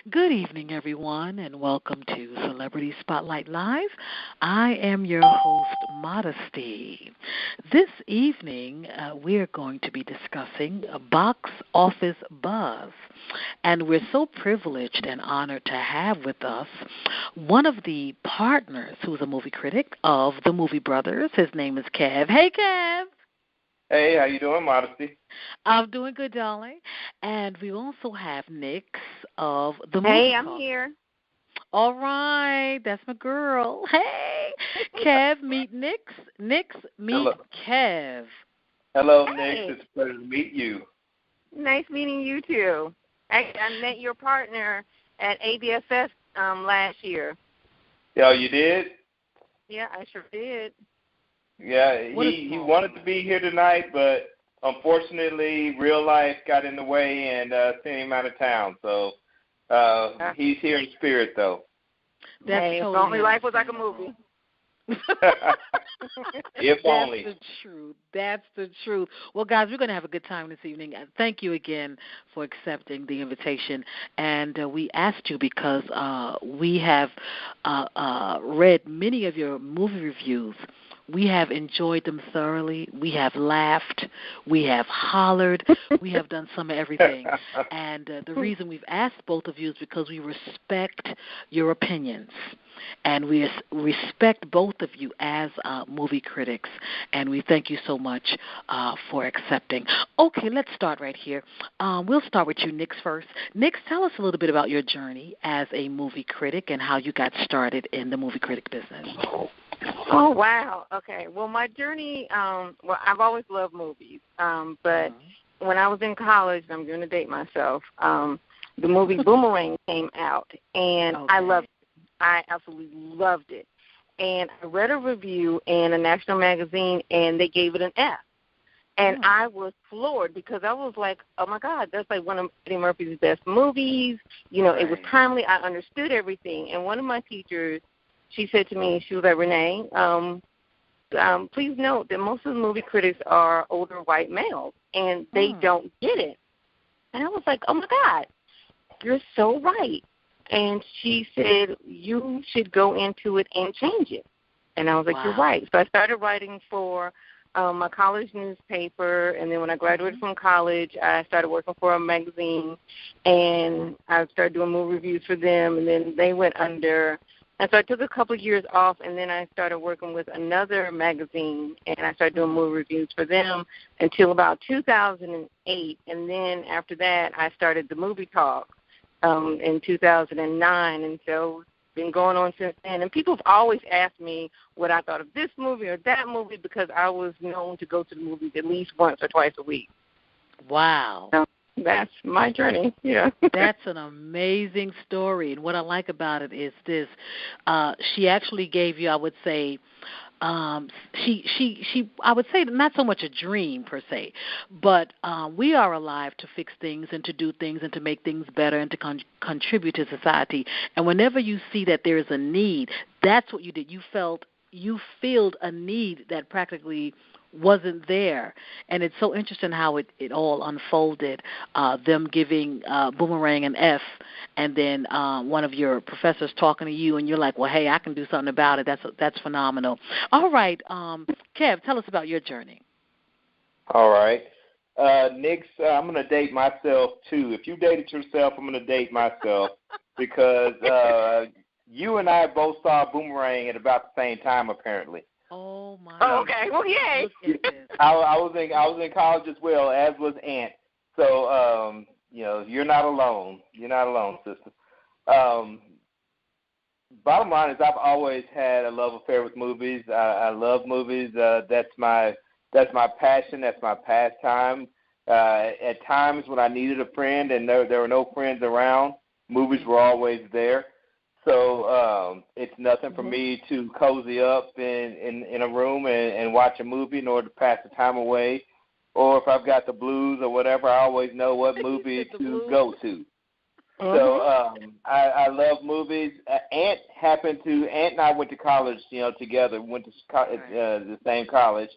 Good evening, everyone, and welcome to Celebrity Spotlight Live. I am your host, Modesty. This evening, we're going to be discussing a box office buzz, and we're so privileged and honored to have with us one of the partners who's a movie critic of the Movie Brothers. His name is Kev. Hey, Kev. Hey, how you doing, Modesty? I'm doing good, darling. And we also have Nix of the Movie Hey, I'm Talk. here. All right, that's my girl. Hey, Kev, meet Nix. Nix, meet Hello. Kev. Hello, Hey. Nick. It's a pleasure to meet you. Nice meeting you too. I met your partner at ABFS last year. Oh, you did? Yeah, I sure did. Yeah, he wanted to be here tonight, but unfortunately, real life got in the way and sent him out of town. So he's here in spirit, though. That's hey, totally if only life was like a movie. If only. That's the truth. That's the truth. Well, guys, we're going to have a good time this evening. Thank you again for accepting the invitation. And we asked you because we have read many of your movie reviews. We have enjoyed them thoroughly. We have laughed. We have hollered. We have done some of everything. And the reason we've asked both of you is because we respect your opinions. And we respect both of you as movie critics. And we thank you so much for accepting. Okay, let's start right here. We'll start with you, Nix, first. Nix, tell us a little bit about your journey as a movie critic and how you got started in the movie critic business. Oh, wow. Okay. Well, my journey, I've always loved movies. But when I was in college, and I'm going to date myself, the movie Boomerang came out, and I loved it. I absolutely loved it. And I read a review in a national magazine, and they gave it an F. And I was floored because I was like, oh, my God, that's like one of Eddie Murphy's best movies. You know, It was timely. I understood everything. And one of my teachers, she said to me, she was like, Renee, please note that most of the movie critics are older white males, and they don't get it. And I was like, oh, my God, you're so right. And she said, you should go into it and change it. And I was like, you're right. So I started writing for my college newspaper, and then when I graduated from college, I started working for a magazine, and I started doing movie reviews for them, and then they went under. And so I took a couple of years off, and then I started working with another magazine, and I started doing movie reviews for them until about 2008. And then after that, I started the Movie Talk in 2009, and so it's been going on since then. And people have always asked me what I thought of this movie or that movie because I was known to go to the movies at least once or twice a week. Wow. So that's my journey. Yeah. That's an amazing story. And what I like about it is this. She actually gave you, I would say, she I would say not so much a dream per se, but we are alive to fix things and to do things and to make things better and to contribute to society. And whenever you see that there is a need, that's what you did. You filled a need that practically wasn't there. And it's so interesting how it all unfolded, them giving Boomerang an F, and then one of your professors talking to you, and you're like, well, hey, I can do something about it. That's phenomenal. All right, Kev, tell us about your journey. All right. Nix, I'm going to date myself, too. If you dated yourself, I'm going to date myself because you and I both saw Boomerang at about the same time, apparently. Oh my! Oh, okay. Well, yay! I was in college as well, as was Aunt. So you're not alone. You're not alone, sister. Bottom line is, I've always had a love affair with movies. I love movies. That's my passion. That's my pastime. At times when I needed a friend and there were no friends around, movies were always there. So it's nothing for me to cozy up in a room and watch a movie in order to pass the time away. Or if I've got the blues or whatever, I always know what movie to go to. So I love movies. Aunt and I went to college, together. Went to the same college.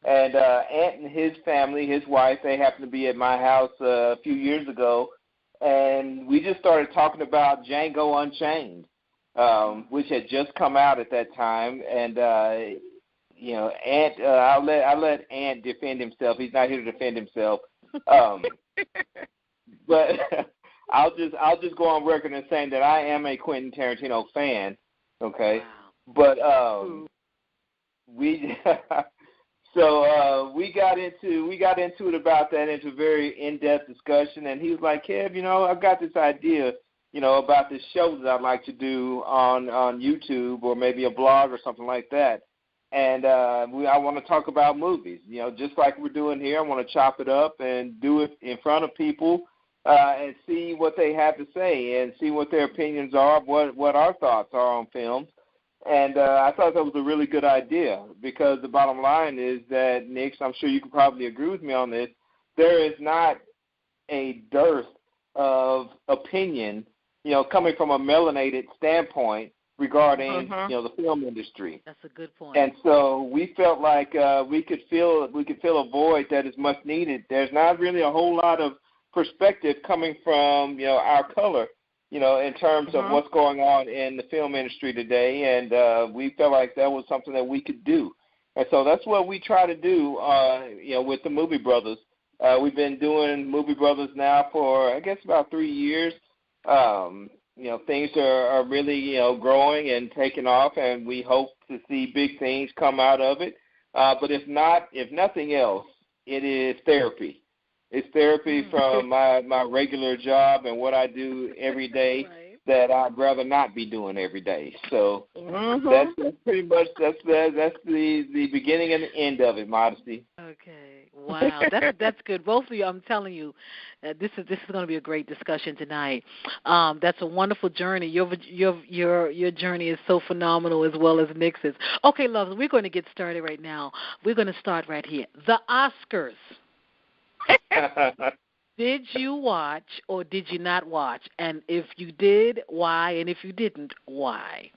And Aunt and his family, his wife, they happened to be at my house a few years ago. and we just started talking about Django Unchained, which had just come out at that time. And Ant, I'll let Ant defend himself. He's not here to defend himself. But I'll just go on record and saying that I am a Quentin Tarantino fan. Okay, wow. But we we got into it about that, into a very in-depth discussion, and he was like, Kev, I've got this idea, about this show that I'd like to do on YouTube or maybe a blog or something like that. And I want to talk about movies, just like we're doing here. I want to chop it up and do it in front of people and see what they have to say and see what their opinions are, what our thoughts are on films. And I thought that was a really good idea, because the bottom line is that, Nick, I'm sure you could probably agree with me on this, there is not a dearth of opinion, coming from a melanated standpoint regarding, the film industry. That's a good point. And so we felt like we could fill a void that is much needed. There's not really a whole lot of perspective coming from, our color, in terms of what's going on in the film industry today, and we felt like that was something that we could do. And so that's what we try to do, with the Movie Brothers. We've been doing Movie Brothers now for, I guess, about 3 years. Things are really, growing and taking off, and we hope to see big things come out of it. But if nothing else, it is therapy. It's therapy from my regular job and what I do every day that I'd rather not be doing every day. So that's pretty much that's the beginning and the end of it, Modesty. Okay. Wow, that's good. Both of you, I'm telling you, this is going to be a great discussion tonight. That's a wonderful journey. Your journey is so phenomenal, as well as Nick's is. Okay, loves, we're going to get started right now. We're going to start right here. The Oscars. Did you watch or did you not watch? And if you did, why? And if you didn't, why?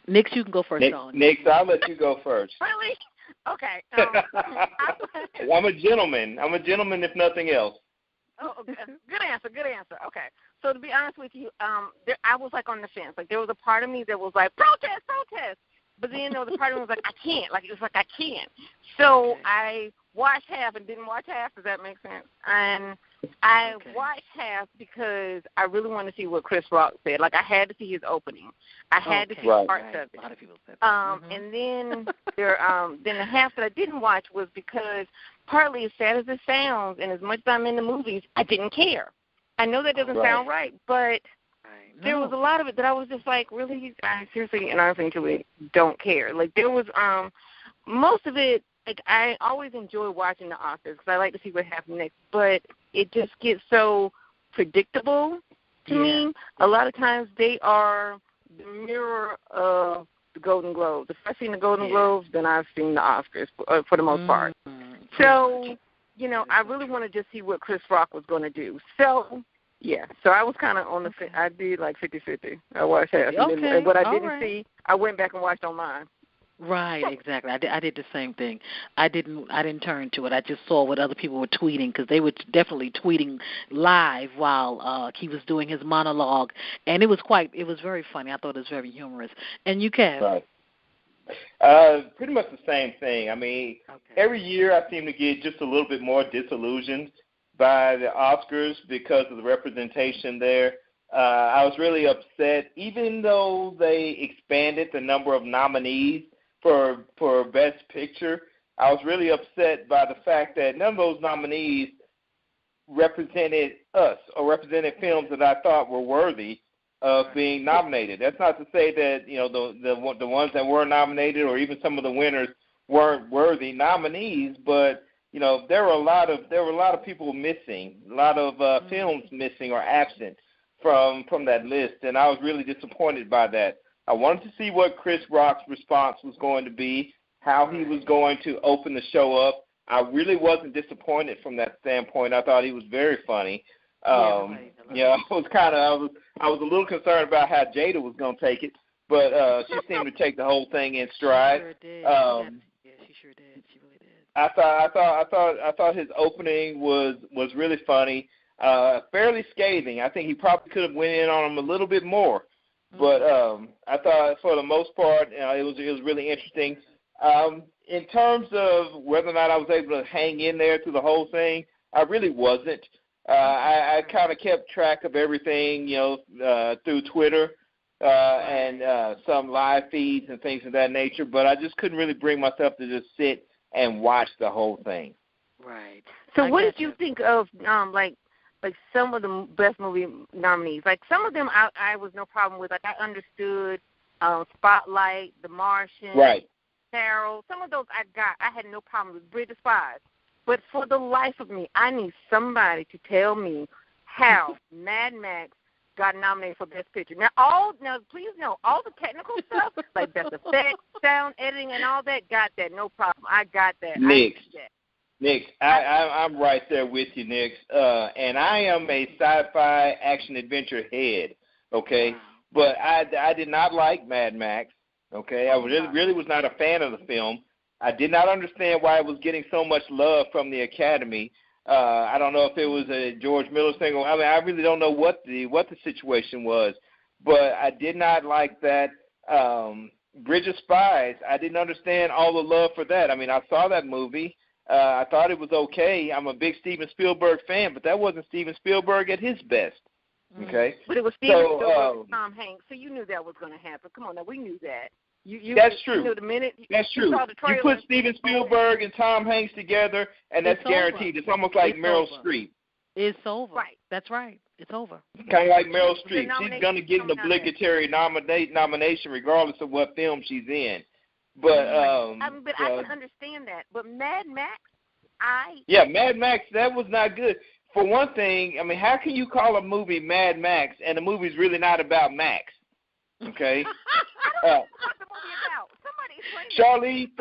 Nix, you can go first. Nix, I'll let you go first. Really? Okay. I'm a gentleman. If nothing else. Oh, good answer. Okay. So to be honest with you, I was like on the fence. Like there was a part of me that was like, protest. But then there was a part of me that was like, I can't. Like it was like I can't. So I watched half and didn't watch half. Does that make sense? And I watched half because I really wanted to see what Chris Rock said. Like I had to see his opening. I had to see parts of it. A lot of people said that. And then then the half that I didn't watch was because partly, as sad as it sounds, and as much as I'm in the movies, I didn't care. I know that doesn't sound right, but there was a lot of it that I was just like, really, I seriously, and honestly, truly don't care. Like there was most of it. Like I always enjoy watching the Oscars because I like to see what happens next, but it just gets so predictable to me. A lot of times they are the mirror of the Golden Globes. If I've seen the Golden Globes, then I've seen the Oscars for the most part. So, I really want to just see what Chris Rock was going to do. So, so I was kind of on the I did like 50-50. I watched half. And what I didn't see, I went back and watched online. Right, exactly. I did the same thing. I didn't turn to it. I just saw what other people were tweeting, because they were definitely tweeting live while he was doing his monologue, and it was very funny. I thought it was very humorous. And you, Kev? Right. Pretty much the same thing. I mean, every year I seem to get just a little bit more disillusioned by the Oscars because of the representation there. I was really upset, even though they expanded the number of nominees for Best Picture. I was really upset by the fact that none of those nominees represented us or represented films that I thought were worthy of being nominated. That's not to say that the ones that were nominated or even some of the winners weren't worthy nominees, but there were a lot of people missing, a lot of films missing or absent from that list, and I was really disappointed by that. I wanted to see what Chris Rock's response was going to be, how he was going to open the show up. I really wasn't disappointed from that standpoint. I thought he was very funny. I was a little concerned about how Jada was going to take it, but she seemed to take the whole thing in stride. She sure did. She sure did. She really did. I thought his opening was really funny. fairly scathing. I think he probably could have went in on him a little bit more. But I thought for the most part, it was really interesting. In terms of whether or not I was able to hang in there through the whole thing, I really wasn't. I kind of kept track of everything, through Twitter and some live feeds and things of that nature, but I just couldn't really bring myself to just sit and watch the whole thing. Right. So what did you think of, like some of the best movie nominees? Like some of them I was no problem with. Like I understood Spotlight, The Martian, right. Carol. Some of those I had no problem with. Bridge of Spies. But for the life of me, I need somebody to tell me how Mad Max got nominated for Best Picture. Now, please know, all the technical stuff, like best effects, sound editing, and all that, got that, no problem. I got that. Nick, I'm right there with you, Nick. And I am a sci-fi action-adventure head, okay? But I did not like Mad Max, okay? I really was not a fan of the film. I did not understand why it was getting so much love from the Academy. I don't know if it was a George Miller thing. I really don't know what the situation was. But I did not like that Bridge of Spies. I didn't understand all the love for that. I mean, I saw that movie. I thought it was okay. I'm a big Steven Spielberg fan, but that wasn't Steven Spielberg at his best. Okay? But it was Steven Spielberg and Tom Hanks, so you knew that was going to happen. Come on, now, we knew that. That's true. You knew the minute that's true. You put Steven Spielberg and Tom Hanks together, and that's guaranteed. It's almost like Meryl Streep. It's over. Right. That's right. It's over. Kind of like Meryl Streep. She's going to get an obligatory nomination regardless of what film she's in. But I can understand that. But Mad Max, Mad Max, that was not good. For one thing, I mean, how can you call a movie Mad Max and the movie's really not about Max? Okay. I don't know what the movie about. Somebody explain Charlize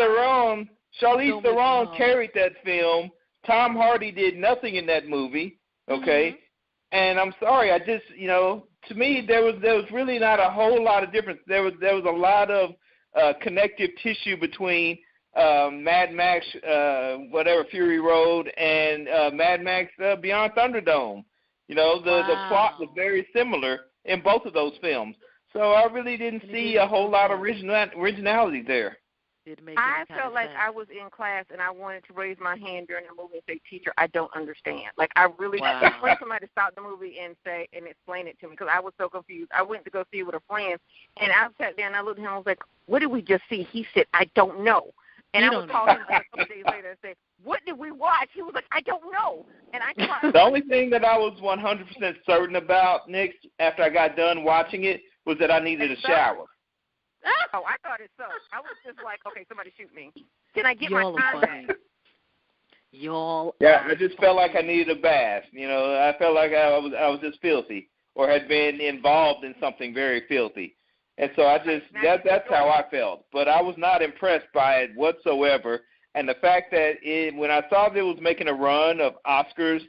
Theron carried that film. Tom Hardy did nothing in that movie. Okay. And I'm sorry, I just, to me there was really not a whole lot of difference. There was a lot of connective tissue between Mad Max, Fury Road, and Mad Max Beyond Thunderdome. The plot was very similar in both of those films. So I really didn't see a whole lot of originality there. I felt like I was in class and I wanted to raise my hand during the movie and say, "Teacher, I don't understand." Like I really wanted somebody to stop the movie and explain it to me because I was so confused. I went to go see it with a friend and I sat there and I looked at him and I was like, "What did we just see?" He said, "I don't know." And I would call him a couple days later and say, "What did we watch?" He was like, "I don't know." And I tried. The only thing that I was 100% certain about, Nick, after I got done watching it, was that I needed a shower. Oh, I thought it sucked. I was just like, okay, somebody shoot me. Can I get my time back? I just felt like I needed a bath. I felt like I was just filthy or had been involved in something very filthy. And so that's how I felt. But I was not impressed by it whatsoever. And the fact that when I saw that it was making a run of Oscars,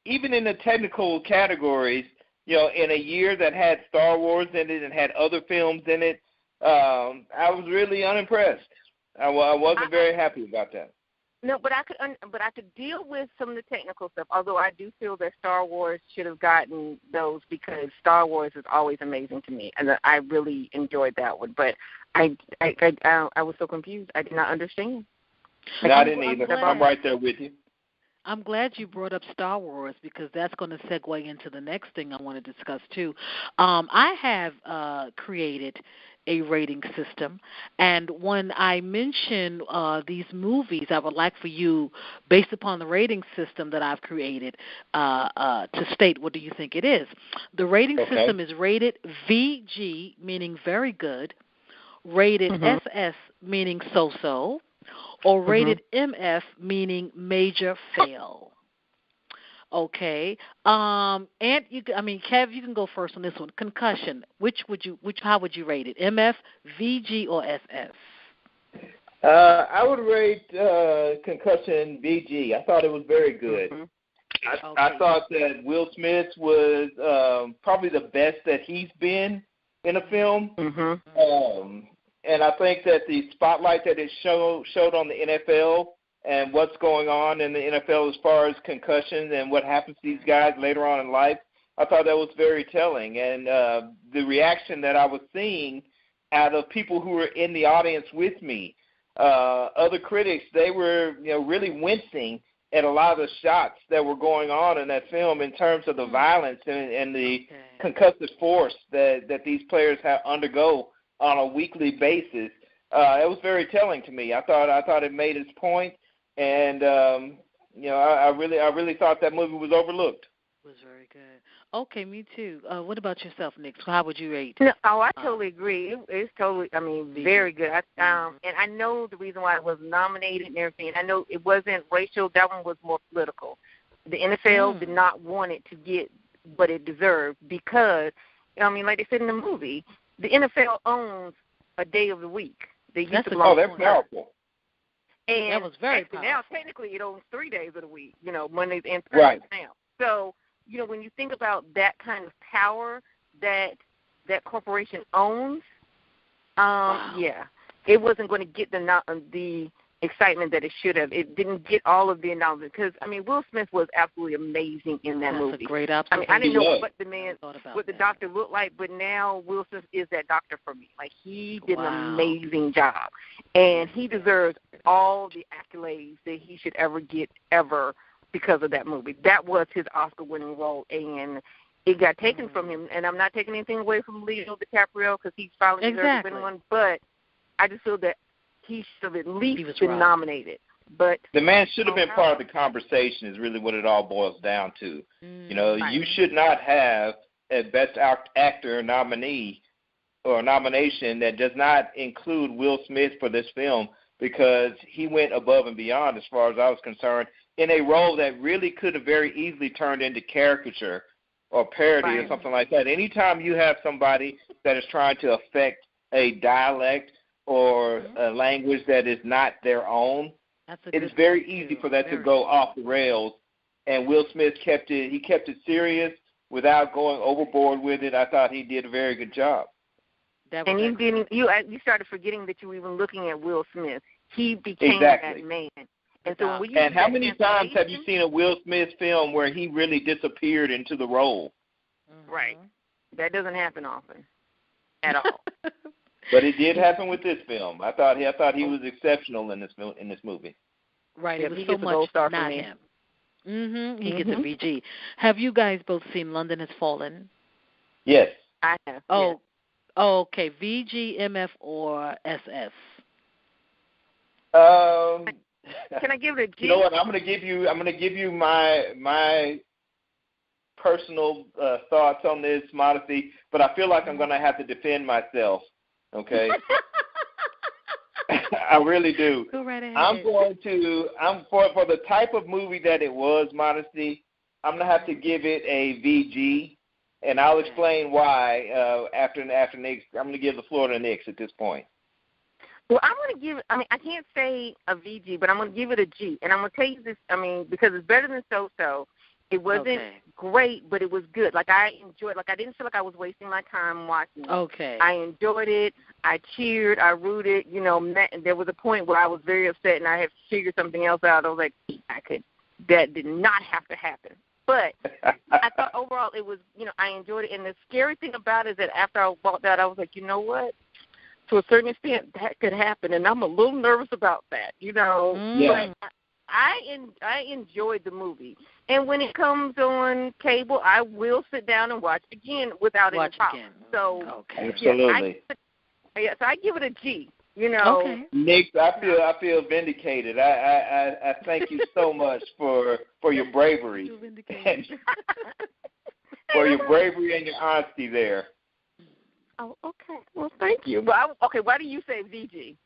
even in the technical categories, in a year that had Star Wars in it and had other films in it, I was really unimpressed. I wasn't very happy about that. No, but I could deal with some of the technical stuff. Although I do feel that Star Wars should have gotten those because Star Wars is always amazing to me, and I really enjoyed that one. But I was so confused. I did not understand. I didn't either. I'm right there with you. I'm glad you brought up Star Wars because that's going to segue into the next thing I want to discuss too. I have created a rating system, and when I mention these movies, I would like for you, based upon the rating system that I've created, to state what do you think it is. The rating system is rated VG, meaning very good, rated SS, meaning so-so, or rated MF, meaning major fail. Okay. And Kev, you can go first on this one. Concussion. How would you rate it? MF, VG, or SF? I would rate Concussion VG. I thought it was very good. I thought that Will Smith was probably the best that he's been in a film. And I think that the spotlight that it showed on the NFL and what's going on in the NFL as far as concussions and what happens to these guys later on in life. I thought that was very telling. And the reaction that I was seeing out of people who were in the audience with me, other critics, they were really wincing at a lot of the shots that were going on in that film in terms of the violence and the concussive force that these players have undergo on a weekly basis. It was very telling to me. I thought it made its point, and I really thought that movie was overlooked. It was very good. Okay, me too. What about yourself, Nick? How would you rate? No, I totally agree. It's totally, very good. And I know the reason why it was nominated and everything. I know it wasn't racial. That one was more political. The NFL did not want it to get what it deserved because, like they said in the movie, the NFL owns a day of the week. That's powerful. And that was very powerful. Now, technically, it owns 3 days of the week, Mondays and Thursdays now. So, when you think about that kind of power that corporation owns, it wasn't going to get the excitement that it should have. It didn't get all of the acknowledgement because, Will Smith was absolutely amazing in that movie. That's a great observation. I didn't know what the doctor looked like, but now Will Smith is that doctor for me. Like, he did an amazing job, and he deserves all the accolades that he should ever get because of that movie. That was his Oscar-winning role, and it got taken from him. And I'm not taking anything away from Leo DiCaprio because he's finally deserved to win one, but I just feel that he should have at least been nominated. But the man should have been part of the conversation is really what it all boils down to. You should not have a Best Actor nominee or nomination that does not include Will Smith for this film because he went above and beyond as far as I was concerned in a role that really could have very easily turned into caricature or parody or something like that. Anytime you have somebody that is trying to affect a dialect or a language that is not their own, it is very easy for that to go off the rails. And Will Smith kept it serious without going overboard with it. I thought he did a very good job. And you started forgetting that you were even looking at Will Smith. He became that man. And how many times have you seen a Will Smith film where he really disappeared into the role? Right. That doesn't happen often at all. But it did happen with this film. I thought he was exceptional in this movie. Right. It was so much not him. He gets a VG. Have you guys both seen London Has Fallen? Yes. I have. Oh, okay. VG, MF, or SS? Can I give it a G? You know what? I'm going to give you my personal thoughts on this, Modesty, but I feel like I'm going to have to defend myself. Okay. I really do. Go right ahead. For the type of movie that it was, Modesty, I'm going to have to give it a VG, and I'll explain why after Nick's. I'm going to give the floor to Nick's at this point. Well, I'm going to give I can't say a VG, but I'm going to give it a G. And I'm going to tell you this, because it's better than So-So. It wasn't great, but it was good. Like, I enjoyed it. Like, I didn't feel like I was wasting my time watching it. Okay. I enjoyed it. I cheered. I rooted. There was a point where I was very upset, and I had to figure something else out. I was like, that did not have to happen. But I thought overall it was, I enjoyed it. And the scary thing about it is that after I walked out, I was like, you know what? To a certain extent, that could happen, and I'm a little nervous about that, Yeah. But I enjoyed the movie. And when it comes on cable, I will sit down and watch it again without any problem. So, absolutely. So I give it a G. Okay. Nick, I feel vindicated. I thank you so much for your bravery. For your bravery and your honesty there. Oh, okay. Well, thank you. But why do you say VG?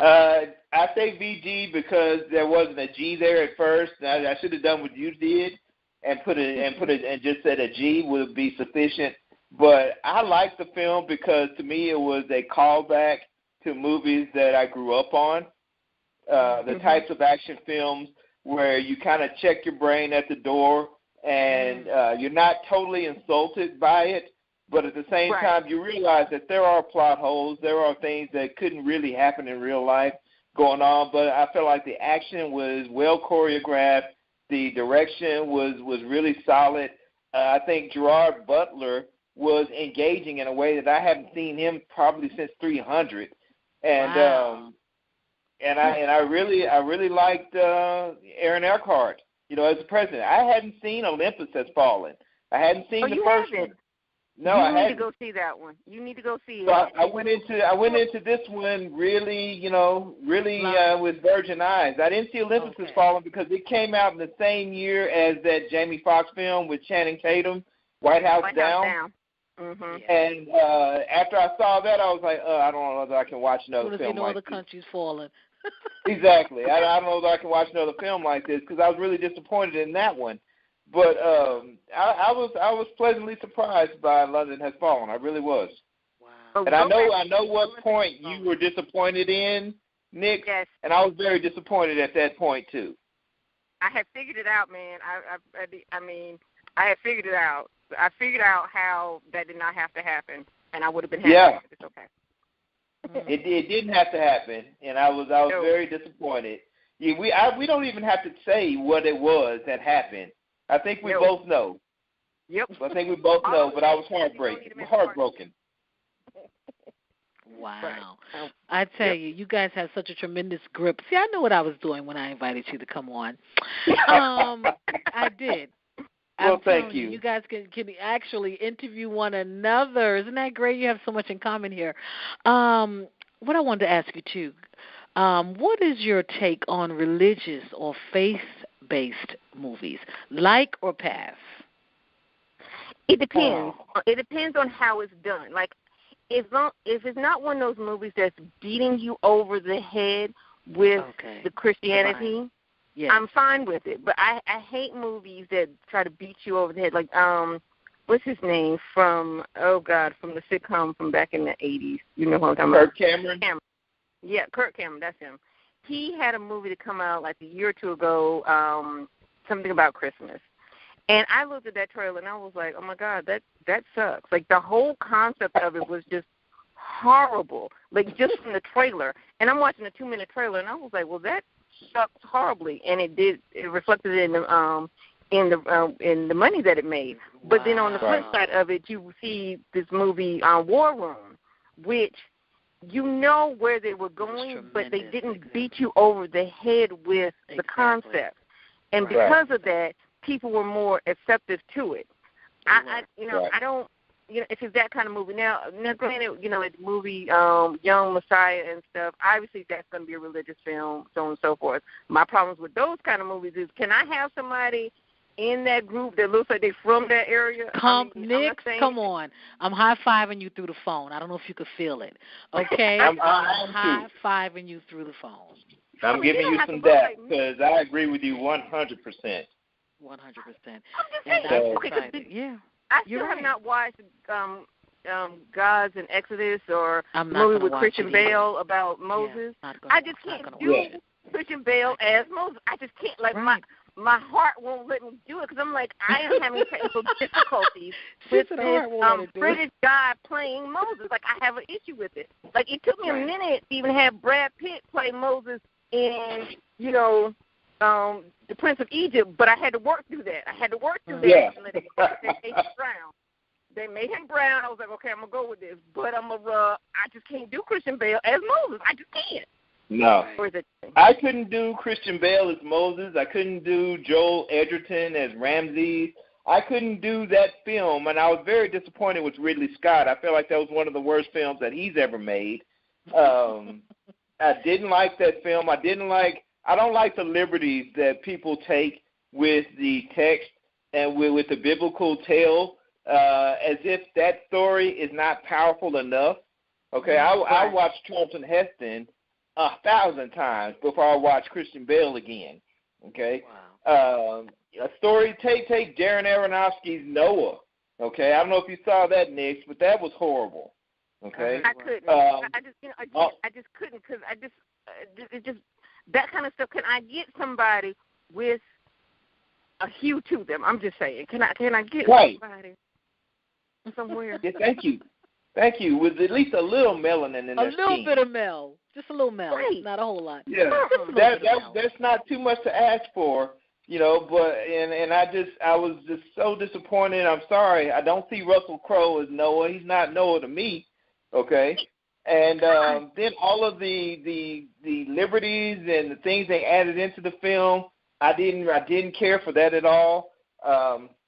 I say VG because there wasn't a G there at first. I should have done what you did and and just said a G would be sufficient. But I like the film because to me it was a callback to movies that I grew up on. The types of action films where you kind of check your brain at the door and you're not totally insulted by it. But at the same time, you realize that there are plot holes. There are things that couldn't really happen in real life. going on, but I felt like the action was well choreographed. The direction was really solid. I think Gerard Butler was engaging in a way that I haven't seen him probably since 300, and wow. I really liked Aaron Eckhart. As the president, I hadn't seen Olympus Has Fallen. I hadn't seen the first one. No, I hadn't. You need to go see that one. You need to go see it. So I went into this one really, with virgin eyes. I didn't see Olympus Has Fallen because it came out in the same year as that Jamie Foxx film with Channing Tatum, White House Down. Mm-hmm. And after I saw that, I was like, I don't know whether I can watch another film like this. The country's falling. Exactly. I don't know whether I can watch another film like this because I was really disappointed in that one. But I was pleasantly surprised by London Has Fallen. I really was. Wow. And I know what point you were disappointed in, Nick. Yes. And I was very disappointed at that point too. I had figured it out, man. I had figured it out. I figured out how that did not have to happen, and I would have been happy. Yeah. It's okay. It didn't have to happen, and I was very disappointed. Yeah, we don't even have to say what it was that happened. I think we both know. Yep. I think we both know, but I was heartbroken. Wow. I tell you, you guys have such a tremendous grip. See, I know what I was doing when I invited you to come on. I did. Well, thank you. You guys can actually interview one another. Isn't that great? You have so much in common here. What I wanted to ask you, too, what is your take on religious or faith-based movies, like or pass? It depends. It depends on how it's done. Like, if it's not one of those movies that's beating you over the head with the Christianity, I'm fine with it. But I hate movies that try to beat you over the head. Like, what's his name from the sitcom from back in the 80s? You know what I'm talking about? Kirk Cameron? Yeah, Kirk Cameron, that's him. He had a movie to come out like a year or two ago, something about Christmas. And I looked at that trailer and I was like, oh, my God, that sucks. Like, the whole concept of it was just horrible, like just from the trailer. And I'm watching a 2-minute trailer and I was like, well, that sucked horribly. And it reflected in the money that it made. Wow. But then on the flip side of it, you see this movie, War Room, which you know where they were going, but they didn't beat you over the head with the concept. And because of that, people were more receptive to it. I don't, if it's that kind of movie. Now granted, the movie Young Messiah and stuff, obviously that's going to be a religious film, so on and so forth. My problems with those kind of movies is, can I have somebody in that group that looks like they're from that area? Nick, come on. I'm high-fiving you through the phone. I don't know if you could feel it. Okay? I'm high-fiving you through the phone. I'm giving you some depth because I agree with you 100%. 100%. I'm just saying, I still have not watched Gods in Exodus or a movie with Christian Bale about Moses. I just can't do Christian Bale as Moses. I just can't. Like, my heart won't let me do it because I'm like, I am having technical difficulties with this British guy playing Moses. Like, I have an issue with it. Like, it took me a minute to even have Brad Pitt play Moses in, The Prince of Egypt, but I had to work through that. And they made him brown. They made him brown. I was like, okay, I'm going to go with this. But I just can't do Christian Bale as Moses. I just can't. No. I couldn't do Christian Bale as Moses. I couldn't do Joel Edgerton as Ramses. I couldn't do that film, and I was very disappointed with Ridley Scott. I feel like that was one of the worst films that he's ever made. I didn't like that film. I don't like the liberties that people take with the text and with the biblical tale, as if that story is not powerful enough. Okay, I watched Charlton Heston 1,000 times before I watch Christian Bale again. Okay, a story. Take Darren Aronofsky's Noah. Okay, I don't know if you saw that, Nick, but that was horrible. Okay, I couldn't. I just couldn't because it just that kind of stuff. Can I get somebody with a hue to them? I'm just saying. Can I get somebody somewhere? Yeah, thank you. Thank you. With at least a little melanin in their skin. A little bit of mel. Just a little mel. Right. Not a whole lot. Yeah. That's not too much to ask for, but I was just so disappointed. I'm sorry. I don't see Russell Crowe as Noah. He's not Noah to me. Okay. And then all of the liberties and the things they added into the film, I didn't care for that at all.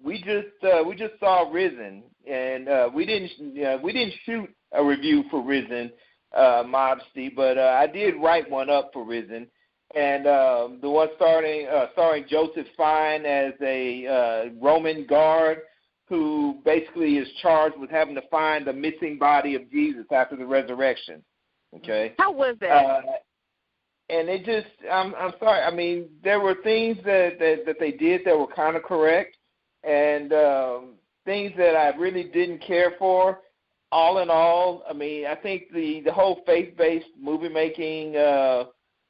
We just saw Risen, and we didn't shoot a review for Risen, Modesty, but I did write one up for Risen, and the one starring Joseph Fiennes as a Roman guard who basically is charged with having to find the missing body of Jesus after the resurrection. Okay. How was that? And it just, I'm sorry. I mean, there were things that they did that were kind of correct, and things that I really didn't care for. All in all, I mean, I think the whole faith-based movie making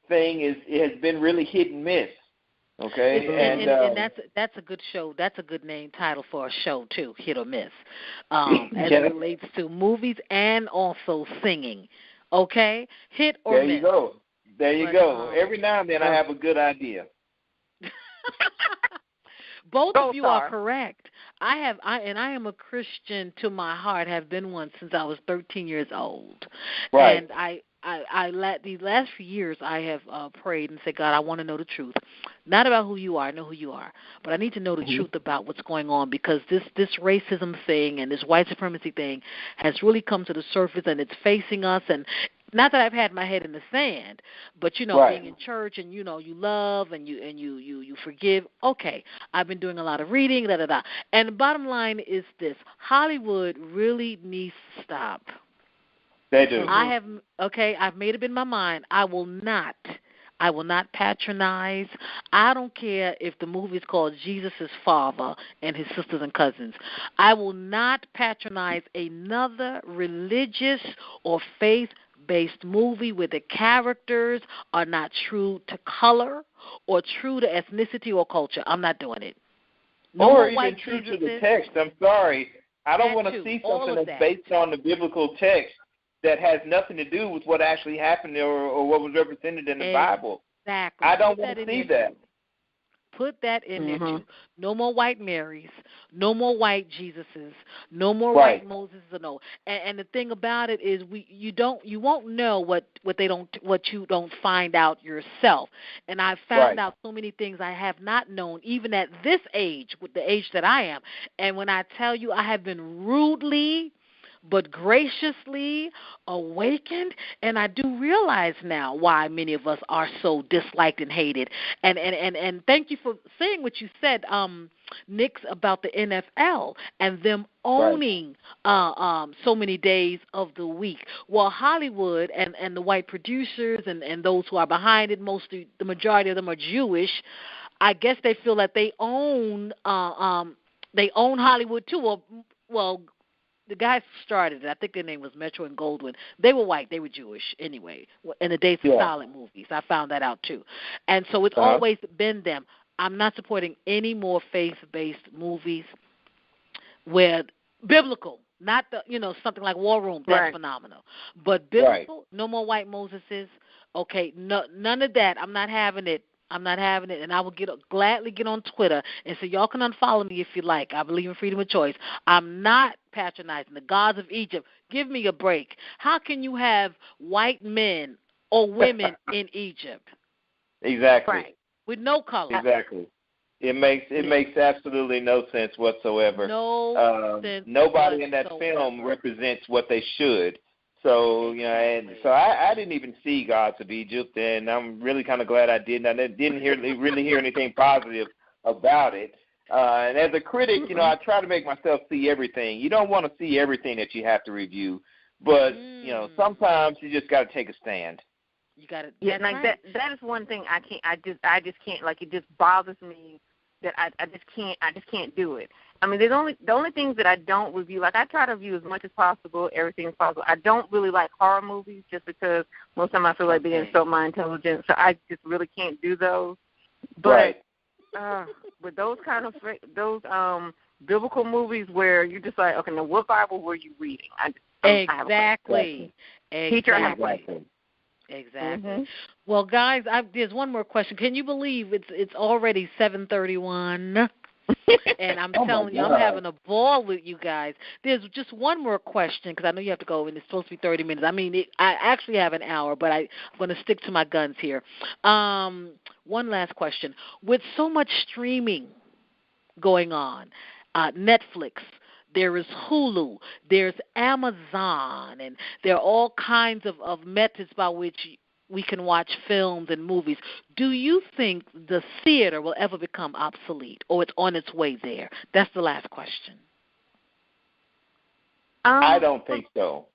thing has been really hit and miss. Okay, and that's a good show. That's a good name title for a show too, Hit or Miss, as it relates to movies and also singing. Okay, hit or miss. There you go. Every now and then I have a good idea. Both of you are correct. I am a Christian to my heart. Have been one since I was 13 years old. Right. And these last few years I have prayed and said, God, I want to know the truth. Not about who you are, I know who you are, but I need to know the truth about what's going on, because this racism thing and this white supremacy thing has really come to the surface, and it's facing us. And not that I've had my head in the sand, but being in church and you love and you forgive. Okay, I've been doing a lot of reading, And the bottom line is this: Hollywood really needs to stop. They do. I've made up in my mind. I will not patronize. I don't care if the movie is called Jesus' Father and His Sisters and Cousins. I will not patronize another religious or faith-based movie where the characters are not true to color or true to ethnicity or culture. I'm not doing it. Or even true to the text. I'm sorry. I don't want to see something that's based on the biblical text that has nothing to do with what actually happened or what was represented in the Bible. Exactly. I don't want to see that. Put that in there too. No more white Marys, no more white Jesuses, no more white Moses. No. And the thing about it is, you won't know what you don't find out yourself. And I found out so many things I have not known, even at this age, with the age that I am. And when I tell you, I have been rudely but graciously awakened, and I do realize now why many of us are so disliked and hated. And thank you for saying what you said, Nix, about the NFL and them owning so many days of the week. Well, Hollywood and the white producers and those who are behind it, the majority of them are Jewish. I guess they feel that they own Hollywood too. Well, the guys started it. I think their name was Metro and Goldwyn. They were white. They were Jewish anyway. In the Days of Silent movies, I found that out too. And so it's always been them. I'm not supporting any more faith-based movies where biblical, not something like War Room. That's phenomenal. But biblical, no more white Moseses. Okay, none of that. I'm not having it. And I will gladly get on Twitter and say, y'all can unfollow me if you like. I believe in freedom of choice. I'm not patronizing the gods of Egypt. Give me a break. How can you have white men or women in Egypt? Exactly. Right. With no color. Exactly. It makes absolutely no sense whatsoever. No sense. Nobody in that film represents what they should. So, so I didn't even see Gods of Egypt, and I'm really kind of glad I didn't. I didn't really hear anything positive about it. And as a critic, I try to make myself see everything. You don't want to see everything that you have to review, but, sometimes you just got to take a stand. You got to. Yeah, like that is one thing I just can't, like, it just bothers me that I just can't do it. I mean, the only things that I don't review, like I try to review as much as possible, everything possible. I don't really like horror movies just because most of the time I feel like they insult my intelligence, so I just really can't do those. But with those kind of biblical movies where you're just like, okay, now what Bible were you reading? Exactly. Teacher, I have a question. Exactly. Exactly. Mm-hmm. Well, guys, there's one more question. Can you believe it's already 7:31? And I'm telling you, I'm having a ball with you guys. There's just one more question because I know you have to go, and it's supposed to be 30 minutes. I mean, I actually have an hour, but I'm going to stick to my guns here. One last question. With so much streaming going on, Netflix, there is Hulu, there's Amazon, and there are all kinds of methods by which we can watch films and movies. Do you think the theater will ever become obsolete, or it's on its way there? That's the last question. I don't think so.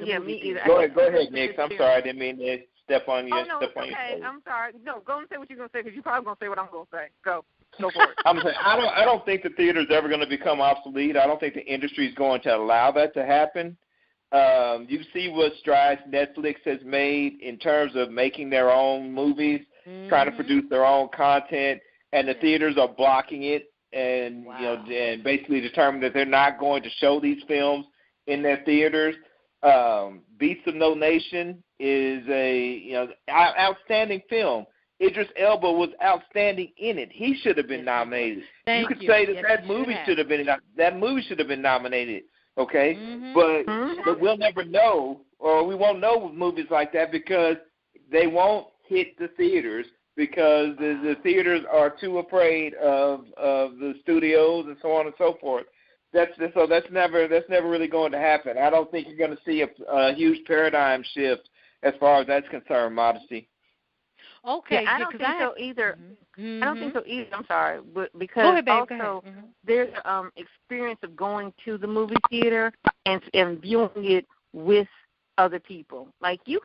Yeah, me either. Go ahead, Nick. I'm sorry, I didn't mean to step on you. Oh, no, it's okay. I'm sorry. No, go and say what you're going to say because you're probably going to say what I'm going to say. Go for it. I'm saying I don't think the theater is ever going to become obsolete. I don't think the industry is going to allow that to happen. You see what strides Netflix has made in terms of making their own movies, trying to produce their own content, and the theaters are blocking it and and basically determined that they're not going to show these films in their theaters. Beasts of No Nation is a outstanding film. Idris Elba was outstanding in it. He should have been nominated. You could say that movie should have been nominated. Okay, but we'll never know, or we won't know with movies like that because they won't hit the theaters because the theaters are too afraid of the studios and so on and so forth. That's never really going to happen. I don't think you're going to see a huge paradigm shift as far as that's concerned. Modesty. Okay, I don't think so either. I don't think so either. I'm sorry, but because also there's experience of going to the movie theater and viewing it with other people. Like you